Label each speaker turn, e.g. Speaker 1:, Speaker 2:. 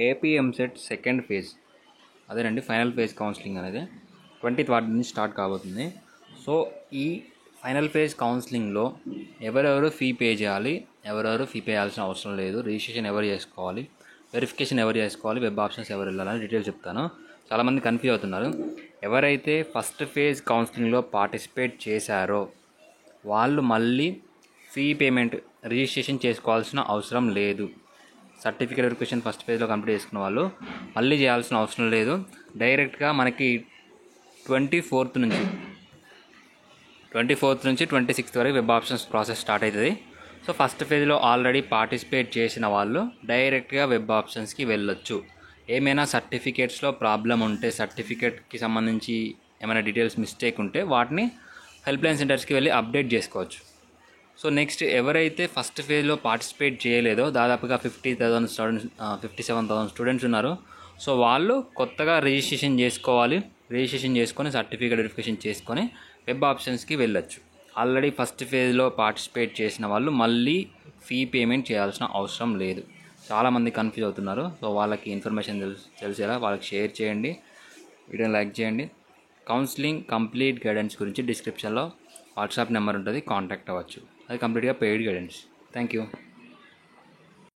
Speaker 1: AP EAMCET second phase అదేనండి final phase counselling అనేది 20th నుంచి స్టార్ట్ కాబోతుంది. సో ఈ ఫైనల్ ఫేజ్ కౌన్సిలింగ్లో ఎవరెవరు ఫీ పే చేయాలి, ఎవరెవరు ఫీ పే చేయాల్సిన అవసరం లేదు, రిజిస్ట్రేషన్ ఎవరు చేసుకోవాలి, వెరిఫికేషన్ ఎవరు చేసుకోవాలి, వెబ్ ఆప్షన్స్ ఎవరు వెళ్ళాలని డీటెయిల్స్ చెప్తాను. చాలామంది కన్ఫ్యూజ్ అవుతున్నారు. ఎవరైతే ఫస్ట్ ఫేజ్ కౌన్సిలింగ్లో పార్టిసిపేట్ చేశారో వాళ్ళు మళ్ళీ ఫీ పేమెంట్ రిజిస్ట్రేషన్ చేసుకోవాల్సిన అవసరం లేదు. సర్టిఫికేట్ వెరిఫికేషన్ ఫస్ట్ ఫేజ్లో కంప్లీట్ చేసుకున్న వాళ్ళు మళ్ళీ చేయాల్సిన అవసరం లేదు. డైరెక్ట్గా మనకి 24th నుంచి 26th వరకు వెబ్ ఆప్షన్స్ ప్రాసెస్ స్టార్ట్ అవుతుంది. సో ఫస్ట్ ఫేజ్లో ఆల్రెడీ పార్టిసిపేట్ చేసిన వాళ్ళు డైరెక్ట్గా వెబ్ ఆప్షన్స్కి వెళ్ళొచ్చు. ఏమైనా సర్టిఫికేట్స్లో ప్రాబ్లం ఉంటే, సర్టిఫికేట్కి సంబంధించి ఏమైనా డీటెయిల్స్ మిస్టేక్ ఉంటే వాటిని హెల్ప్లైన్ సెంటర్స్కి వెళ్ళి అప్డేట్ చేసుకోవచ్చు. సో నెక్స్ట్ ఎవరైతే ఫస్ట్ ఫేజ్లో పార్టిసిపేట్ చేయలేదో దాదాపుగా 57,000 స్టూడెంట్స్ ఉన్నారు. సో వాళ్ళు కొత్తగా రిజిస్ట్రేషన్ చేసుకోవాలి. రిజిస్ట్రేషన్ చేసుకొని సర్టిఫికేట్ వెరిఫికేషన్ చేసుకొని వెబ్ ఆప్షన్స్కి వెళ్ళొచ్చు. ఆల్రెడీ ఫస్ట్ ఫేజ్లో పార్టిసిపేట్ చేసిన వాళ్ళు మళ్ళీ ఫీ పేమెంట్ చేయాల్సిన అవసరం లేదు. చాలామంది కన్ఫ్యూజ్ అవుతున్నారు. సో వాళ్ళకి ఇన్ఫర్మేషన్ తెలిసేలా వాళ్ళకి షేర్ చేయండి, వీడియోని లైక్ చేయండి. కౌన్సిలింగ్ కంప్లీట్ గైడెన్స్ గురించి డిస్క్రిప్షన్లో వాట్సాప్ నెంబర్ ఉంటుంది, కాంటాక్ట్ అవ్వచ్చు. అది కంప్లీట్గా పెయిడ్ గైడెన్స్. Thank you.